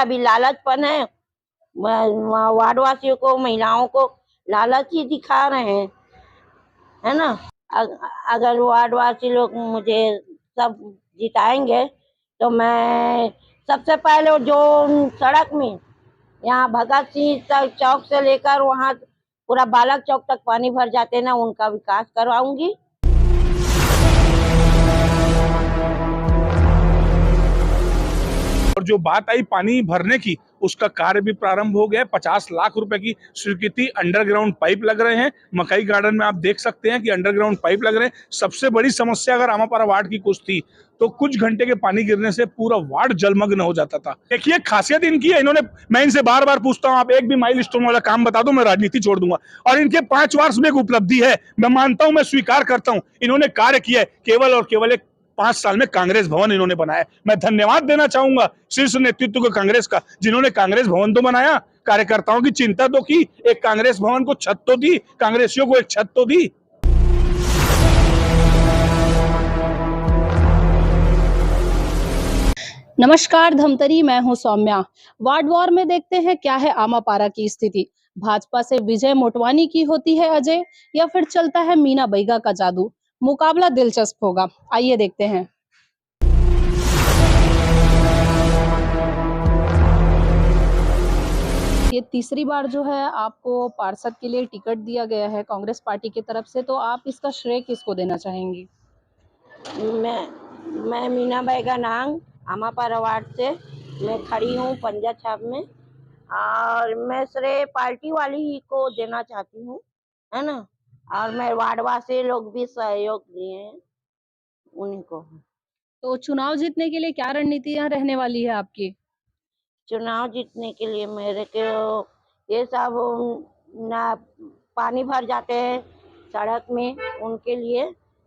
अभी लालचपन है। वार्डवासियों को, महिलाओं को लालच ही दिखा रहे हैं, है ना। अगर वार्डवासी लोग मुझे सब जिताएंगे तो मैं सबसे पहले जो सड़क में यहाँ भगत सिंह चौक से लेकर वहाँ पूरा बालक चौक तक पानी भर जाते ना, उनका विकास करवाऊंगी। और जो बात आई पानी भरने की, उसका कार्य भी प्रारंभ हो गया। 50 लाख रुपए की स्वीकृति, अंडरग्राउंड पाइप लग रहे हैं। मकई गार्डन में आप देख सकते हैं कि अंडरग्राउंड पाइप लग रहे हैं। सबसे बड़ी समस्या अगर आमापारा वार्ड की कुछ थी तो कुछ घंटे के पानी गिरने से पूरा वार्ड जलमग्न हो जाता था। देखिए खासियत इनकी है, इन्होंने, मैं इनसे बार बार पूछता हूं आप एक भी माइलस्टोन वाला काम बता दो, मैं राजनीति छोड़ दूंगा। और इनके 5 वर्ष में एक उपलब्धि है, मैं मानता हूं, मैं स्वीकार करता हूं, इन्होंने कार्य किया है। केवल और केवल एक 5 साल में कांग्रेस भवन इन्होंने बनाया। मैं धन्यवाद देना चाहूंगा शीर्ष नेतृत्व को कांग्रेस का, जिन्होंने कांग्रेस भवन तो बनाया, कार्यकर्ताओं की चिंता तो की, एक कांग्रेस भवन को छत तो दी, कांग्रेसियों को एक छत तो दी। नमस्कार धमतरी, मैं हूं सौम्या। वार्ड वॉर में देखते हैं क्या है आमापारा की स्थिति। भाजपा से विजय मोटवानी की होती है अजय, या फिर चलता है मीना बैगा का जादू। मुकाबला दिलचस्प होगा, आइए देखते हैं। ये तीसरी बार जो है आपको पार्षद के लिए टिकट दिया गया है कांग्रेस पार्टी की तरफ से, तो आप इसका श्रेय किसको देना चाहेंगी? मैं मीना बैगा नांग, आमापारा वार्ड से मैं खड़ी हूँ पंजा छाप में, और मैं श्रेय पार्टी वाली ही को देना चाहती हूँ, है ना। और मैं वार्डवासी लोग भी सहयोग दिए हैं उन्हीं को। तो चुनाव जीतने के लिए क्या रणनीतियां रहने वाली है आपकी? चुनाव जीतने के लिए मेरे को ये सब ना पानी भर जाते हैं सड़क में, उनके लिए,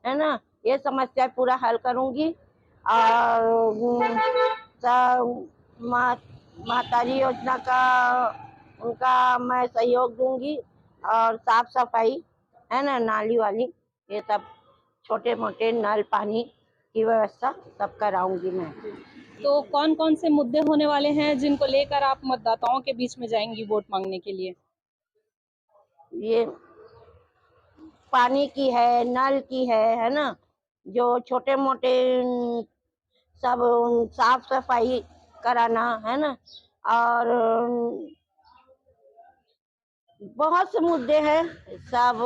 है ना, ये समस्या पूरा हल करूंगी। और माताजी योजना का उनका मैं सहयोग दूंगी। और साफ सफाई, है ना, नाली वाली, ये सब छोटे मोटे नल पानी की व्यवस्था सब कराऊंगी मैं। तो कौन कौन से मुद्दे होने वाले हैं जिनको लेकर आप मतदाताओं के बीच में जाएंगी वोट मांगने के लिए? ये पानी की है, नल की है ना, जो छोटे मोटे सब साफ सफाई कराना, है ना। और बहुत से मुद्दे हैं, सब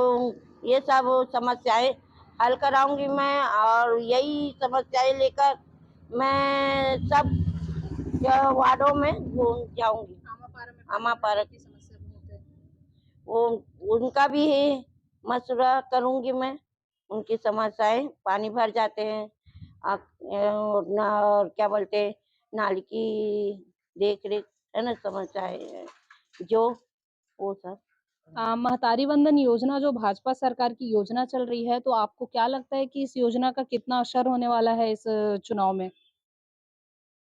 ये सब समस्याएं हल कराऊंगी मैं। और यही समस्याएं लेकर मैं सब वार्डों में घूम जाऊंगी। आमापारा की समस्या वो उनका भी मशवरा करूंगी मैं। उनकी समस्याएं, पानी भर जाते हैं, और क्या बोलते, नाली की देख रेख, है ना, समस्याएं जो वो सब। महतारी वंदन योजना जो भाजपा सरकार की योजना चल रही है, तो आपको क्या लगता है कि इस योजना का कितना असर होने वाला है इस चुनाव में?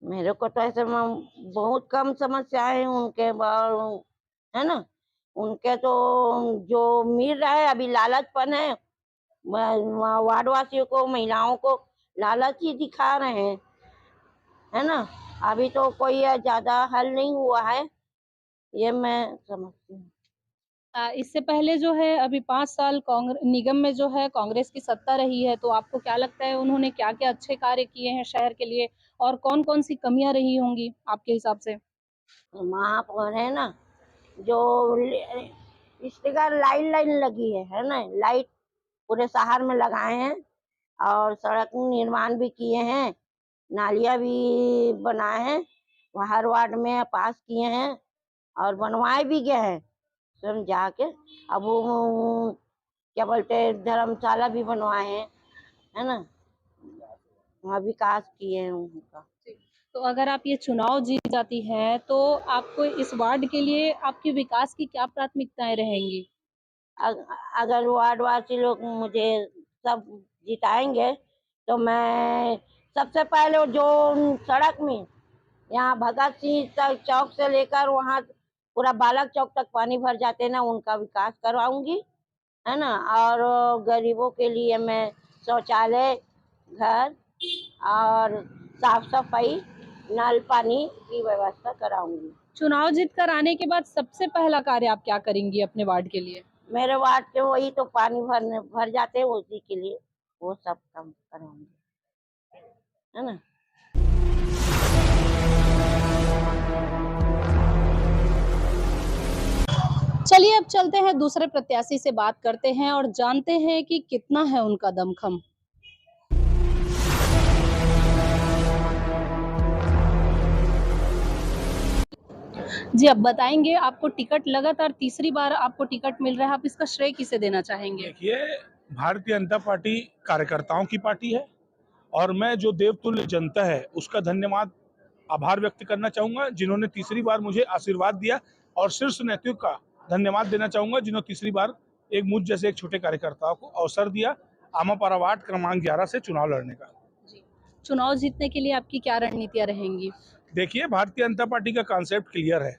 मेरे को तो ऐसे बहुत कम समस्याएं हैं उनके, है ना। उनके तो जो मिल रहा है अभी लालचपन है। वार्डवासियों को, महिलाओं को लालच ही दिखा रहे हैं, है ना। अभी तो कोई ज्यादा हल नहीं हुआ है, ये मैं समझती हूँ। इससे पहले जो है अभी 5 साल कांग्रेस निगम में जो है कांग्रेस की सत्ता रही है, तो आपको क्या लगता है उन्होंने क्या-क्या अच्छे कार्य किए हैं शहर के लिए, और कौन-कौन सी कमियां रही होंगी आपके हिसाब से? महापौर है ना, जो स्टिकर लाइन लाइन लगी है ना, लाइट पूरे शहर में लगाए हैं। और सड़क निर्माण भी किए हैं, नालियां भी बनाए हैं, हर वार्ड में पास किए हैं, और बनवाए भी गए हैं सब जाके। अब वो क्या बोलते हैं, धर्मशाला भी बनवाए हैं, है ना, वहाँ विकास किए हैं उनका। तो अगर आप ये चुनाव जीत जाती हैं, तो आपको इस वार्ड के लिए आपके विकास की क्या प्राथमिकताएं रहेंगी? अगर वार्डवासी लोग मुझे सब जिताएंगे तो मैं सबसे पहले जो सड़क में यहाँ भगत सिंह चौक से लेकर वहाँ पूरा बालक चौक तक पानी भर जाते ना, उनका विकास करवाऊंगी, है ना। और गरीबों के लिए मैं शौचालय, घर और साफ सफाई नल पानी की व्यवस्था कराऊंगी। चुनाव जीतकर आने के बाद सबसे पहला कार्य आप क्या करेंगी अपने वार्ड के लिए? मेरे वार्ड के वही तो पानी भर जाते हैं, उसी के लिए वो सब काम कराऊंगी, है ना। चलिए अब चलते हैं दूसरे प्रत्याशी से बात करते हैं और जानते हैं कि कितना है उनका दमखम। जी, अब बताएंगे, आपको टिकट लगातार तीसरी बार आपको टिकट मिल रहा है, आप इसका श्रेय किसे देना चाहेंगे? देखिए, भारतीय जनता पार्टी कार्यकर्ताओं की पार्टी है और मैं जो देवतुल्य जनता है उसका धन्यवाद आभार व्यक्त करना चाहूंगा जिन्होंने तीसरी बार मुझे आशीर्वाद दिया, और शीर्ष नेतृत्व का धन्यवाद देना चाहूंगा जिन्होंने तीसरी बार एक मुझ जैसे एक छोटे कार्यकर्ताओं को अवसर दिया आमापारा वार्ड क्रमांक 11 से चुनाव लड़ने का। जी, चुनाव जीतने के लिए आपकी क्या रणनीतियां रहेंगी? देखिए, भारतीय जनता पार्टी का कॉन्सेप्ट क्लियर है।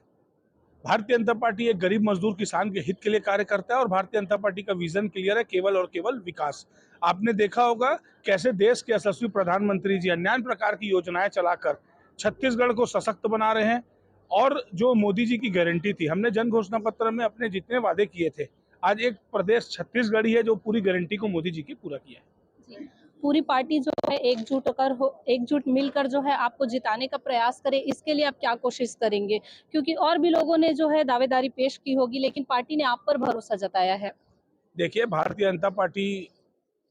भारतीय जनता पार्टी एक गरीब मजदूर किसान के हित के लिए कार्य करता है और भारतीय जनता पार्टी का विजन क्लियर है, केवल और केवल विकास। आपने देखा होगा कैसे देश के यशस्वी प्रधानमंत्री जी अन्य प्रकार की योजनाएं चलाकर छत्तीसगढ़ को सशक्त बना रहे हैं, और जो मोदी जी की गारंटी थी, हमने जन घोषणा पत्र में अपने जितने वादे किए थे, आज एक प्रदेश छत्तीसगढ़ ही है जो पूरी गारंटी को मोदी जी की पूरा किया है। जी, पूरी पार्टी जो है एकजुट मिलकर जो है आपको जिताने का प्रयास करे, इसके लिए आप क्या कोशिश करेंगे? क्योंकि और भी लोगों ने जो है दावेदारी पेश की होगी, लेकिन पार्टी ने आप पर भरोसा जताया है। देखिए, भारतीय जनता पार्टी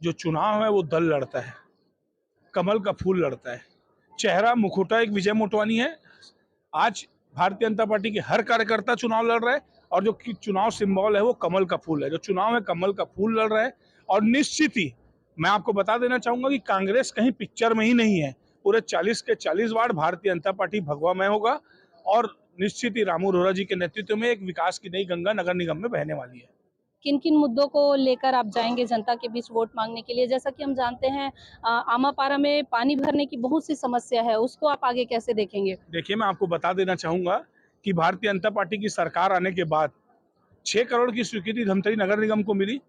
जो चुनाव है वो दल लड़ता है, कमल का फूल लड़ता है। चेहरा मुखौटा एक विजय मोटवानी है। आज भारतीय जनता पार्टी के हर कार्यकर्ता चुनाव लड़ रहा है और जो चुनाव सिंबल है वो कमल का फूल है। जो चुनाव है कमल का फूल लड़ रहा है, और निश्चित ही मैं आपको बता देना चाहूंगा कि कांग्रेस कहीं पिक्चर में ही नहीं है। पूरे 40 के 40 वार्ड भारतीय जनता पार्टी भगवामय होगा, और निश्चित ही रामू रोहरा जी के नेतृत्व में एक विकास की नई गंगा नगर निगम में बहने वाली है। किन किन मुद्दों को लेकर आप जाएंगे जनता के बीच वोट मांगने के लिए? जैसा कि हम जानते हैं आमापारा में पानी भरने की बहुत सी समस्या है, उसको आप आगे कैसे देखेंगे? देखिए, मैं आपको बता देना चाहूंगा कि भारतीय जनता पार्टी की सरकार आने के बाद 6 करोड़ की स्वीकृति धमतरी नगर निगम को मिली,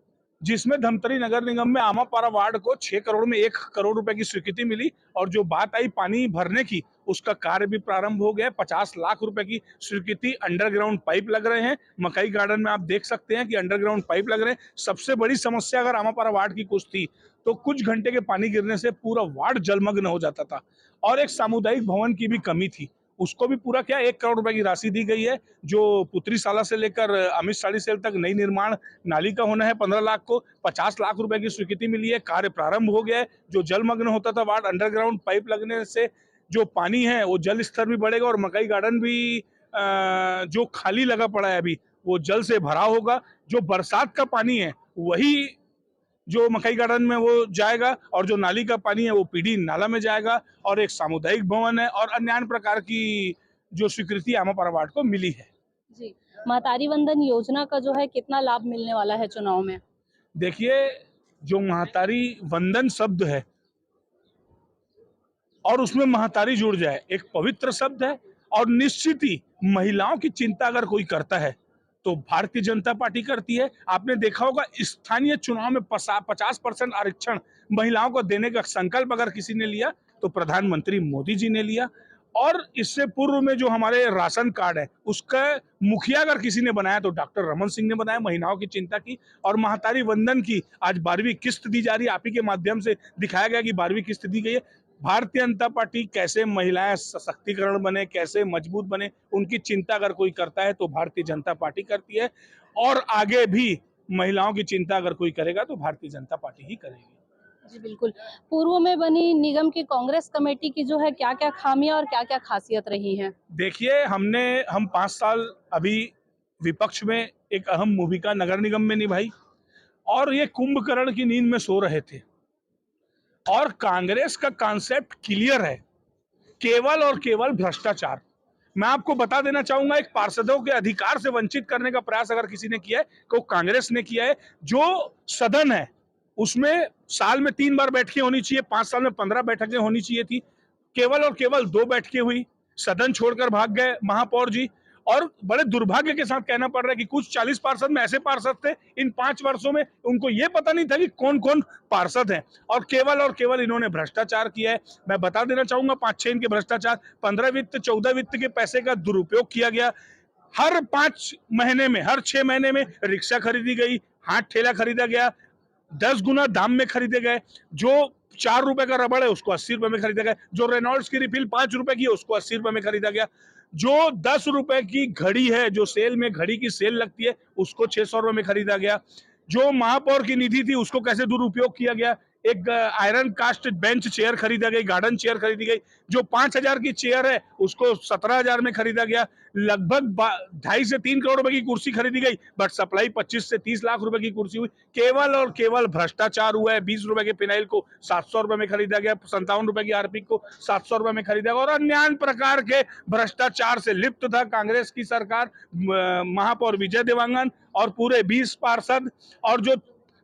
जिसमें धमतरी नगर निगम में आमापारा वार्ड को 6 करोड़ में 1 करोड़ रुपए की स्वीकृति मिली, और जो बात आई पानी भरने की उसका कार्य भी प्रारंभ हो गया। 50 लाख रुपए की स्वीकृति, अंडरग्राउंड पाइप लग रहे हैं। मकई गार्डन में आप देख सकते हैं कि अंडरग्राउंड पाइप लग रहे हैं। सबसे बड़ी समस्या अगर आमापारा वार्ड की कुछ थी तो कुछ घंटे के पानी गिरने से पूरा वार्ड जलमग्न हो जाता था, और एक सामुदायिक भवन की भी कमी थी, उसको भी पूरा किया। 1 करोड़ रुपए की राशि दी गई है। जो पुत्री साला से लेकर अमित साड़ी सेल तक नई निर्माण नाली का होना है 15 लाख को 50 लाख रुपए की स्वीकृति मिली है। कार्य प्रारंभ हो गया है। जो जलमग्न होता था वार्ड, अंडरग्राउंड पाइप लगने से जो पानी है वो जल स्तर भी बढ़ेगा, और मकई गार्डन भी जो खाली लगा पड़ा है अभी वो जल से भरा होगा। जो बरसात का पानी है वही जो मकई गार्डन में वो जाएगा, और जो नाली का पानी है वो पीडी नाला में जाएगा, और एक सामुदायिक भवन है, और अन्य प्रकार की जो स्वीकृति आमापारा वार्ड को मिली है। जी, महतारी वंदन योजना का जो है कितना लाभ मिलने वाला है चुनाव में? देखिए, जो महतारी वंदन शब्द है और उसमें महतारी जुड़ जाए, एक पवित्र शब्द है, और निश्चित ही महिलाओं की चिंता अगर कोई करता है तो भारतीय जनता पार्टी करती है। आपने देखा होगा स्थानीय चुनाव में 50% आरक्षण महिलाओं को देने का संकल्प अगर किसी ने लिया तो प्रधानमंत्री मोदी जी ने लिया, और इससे पूर्व में जो हमारे राशन कार्ड है उसका मुखिया अगर किसी ने बनाया तो डॉक्टर रमन सिंह ने बनाया, महिलाओं की चिंता की। और महतारी वंदन की आज 12वीं किस्त दी जा रही है। आप ही के माध्यम से दिखाया गया कि 12वीं किस्त दी गई है। भारतीय जनता पार्टी कैसे महिलाएं सशक्तिकरण बने, कैसे मजबूत बने, उनकी चिंता अगर कोई करता है तो भारतीय जनता पार्टी करती है, और आगे भी महिलाओं की चिंता अगर कोई करेगा तो भारतीय जनता पार्टी ही करेगी। जी बिल्कुल। पूर्व में बनी निगम की कांग्रेस कमेटी की जो है क्या-क्या खामियां और क्या-क्या खासियत रही हैं? देखिए, हम 5 साल अभी विपक्ष में एक अहम भूमिका नगर निगम में निभाई, और ये कुंभकर्ण की नींद में सो रहे थे, और कांग्रेस का कॉन्सेप्ट क्लियर है, केवल और केवल भ्रष्टाचार। मैं आपको बता देना चाहूंगा, एक पार्षदों के अधिकार से वंचित करने का प्रयास अगर किसी ने किया है तो कांग्रेस ने किया है। जो सदन है उसमें साल में 3 बार बैठकें होनी चाहिए, 5 साल में 15 बैठकें होनी चाहिए थी, केवल और केवल 2 बैठकें हुई, सदन छोड़कर भाग गए महापौर जी, और बड़े दुर्भाग्य के साथ कहना पड़ रहा है कि कुछ 40 पार्षद में ऐसे पार्षद थे इन 5 वर्षों में, उनको ये पता नहीं था कि कौन कौन पार्षद हैं, और केवल इन्होंने भ्रष्टाचार किया है। मैं बता देना चाहूंगा 5-6 इनके भ्रष्टाचार, 15 वित्त 14 वित्त के पैसे का दुरुपयोग किया गया। हर 5 महीने में, हर 6 महीने में रिक्शा खरीदी गई, हाथ ठेला खरीदा गया, 10 गुना दाम में खरीदे गए। जो 4 रुपए का रबड़ है उसको 80 रुपए में खरीदा गया, जो रेनॉल्ड्स की रिफिल 5 रुपए की है उसको 80 रुपए में खरीदा गया, जो 10 रुपए की घड़ी है, जो सेल में घड़ी की सेल लगती है उसको 600 रुपए में खरीदा गया, जो महापौर की निधि थी उसको कैसे दुरुपयोग किया गया। एक आयरन कास्ट बेंच चेयर खरीदा गई, गार्डन चेयर खरीदी गई, जो 5,000 की चेयर है उसको 17,000 में खरीदा गया। लगभग 2.5 से 3 करोड़ रुपए की कुर्सी खरीदी गई, बट सप्लाई 25 से 30 लाख रुपए की कुर्सी हुई। केवल और केवल भ्रष्टाचार हुआ है। 20 रुपए के फिनाइल को 700 रुपए में खरीदा गया, 57 रुपए की हार्पिक को 700 रुपए में खरीदा गया, और अन्य प्रकार के भ्रष्टाचार से लिप्त था कांग्रेस की सरकार, महापौर विजय देवांगन और पूरे 20 पार्षद। और जो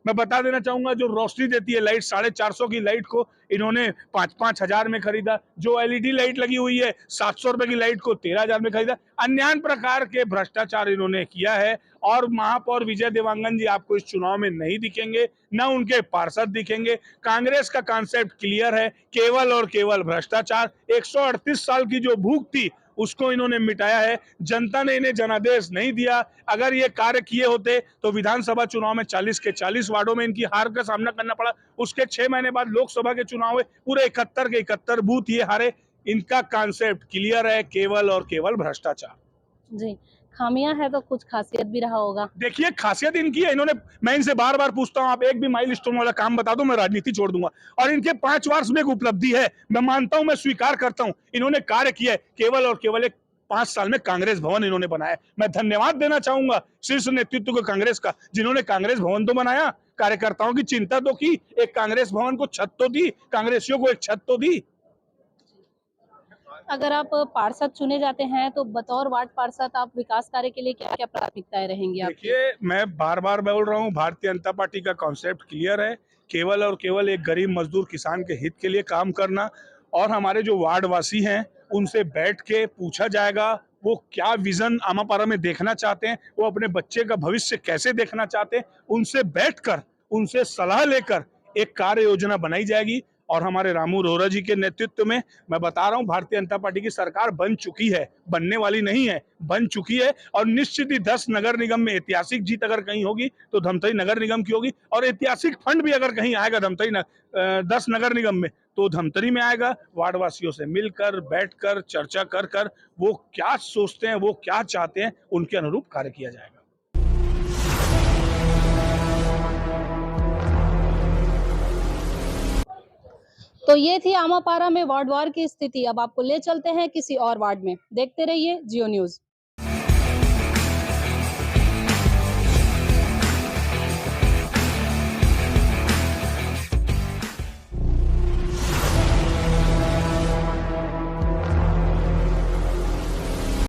मैं बता देना चाहूंगा, जो रोशनी देती है लाइट, 450 की लाइट को इन्होंने 5-5 हजार में खरीदा, जो एलईडी लाइट लगी हुई है 700 रुपए की लाइट को 13,000 में खरीदा। अन्य प्रकार के भ्रष्टाचार इन्होंने किया है, और महापौर विजय देवांगन जी आपको इस चुनाव में नहीं दिखेंगे, न उनके पार्षद दिखेंगे। कांग्रेस का कॉन्सेप्ट क्लियर है, केवल और केवल भ्रष्टाचार। 138 साल की जो भूख थी उसको इन्होंने मिटाया है। जनता ने इन्हें जनादेश नहीं दिया। अगर ये कार्य किए होते तो विधानसभा चुनाव में 40 के 40 वार्डों में इनकी हार का सामना करना पड़ा। उसके 6 महीने बाद लोकसभा के चुनाव में पूरे 71 के 71 बूथ ये हारे। इनका कॉन्सेप्ट क्लियर है, केवल और केवल भ्रष्टाचार। जी, खामियां है तो कुछ खासियत भी रहा होगा। देखिए, खासियत इनकी है, इन्होंने, मैं इनसे बार बार पूछता हूं आप एक भी माइलस्टोन वाला काम बता दो, मैं राजनीति छोड़ दूंगा। और इनके 5 वर्ष में एक उपलब्धि है, मैं मानता हूं, मैं स्वीकार करता हूं, इन्होंने कार्य किया है। केवल और केवल एक 5 साल में कांग्रेस भवन इन्होंने बनाया। मैं धन्यवाद देना चाहूंगा शीर्ष नेतृत्व को कांग्रेस का, जिन्होंने कांग्रेस भवन तो बनाया, कार्यकर्ताओं की चिंता तो की, एक कांग्रेस भवन को छत तो दी, कांग्रेसियों को एक छत तो दी। अगर आप पार्षद चुने जाते हैं तो बतौर वार्ड पार्षद आप विकास कार्य के लिए क्या क्या प्राथमिकताएं रहेंगी आपकी? देखिए, मैं बार बार बोल रहा हूँ, भारतीय जनता पार्टी का कॉन्सेप्ट क्लियर है, केवल और केवल एक गरीब मजदूर किसान के हित के लिए काम करना। और हमारे जो वार्डवासी हैं उनसे बैठ के पूछा जाएगा वो क्या विजन आमापारा में देखना चाहते हैं, वो अपने बच्चे का भविष्य कैसे देखना चाहते हैं, उनसे बैठकर, उनसे सलाह लेकर एक कार्य योजना बनाई जाएगी। और हमारे रामू रोहरा जी के नेतृत्व में, मैं बता रहा हूं, भारतीय जनता पार्टी की सरकार बन चुकी है, बनने वाली नहीं है, बन चुकी है। और निश्चित ही 10 नगर निगम में ऐतिहासिक जीत अगर कहीं होगी तो धमतरी नगर निगम की होगी, और ऐतिहासिक फंड भी अगर कहीं आएगा 10 नगर निगम में तो धमतरी में आएगा। वार्डवासियों से मिलकर, बैठकर, चर्चा कर कर वो क्या सोचते हैं, वो क्या चाहते हैं, उनके अनुरूप कार्य किया जाएगा। तो ये थी आमापारा में वार्डवार की स्थिति। अब आपको ले चलते हैं किसी और वार्ड में। देखते रहिए जियो न्यूज।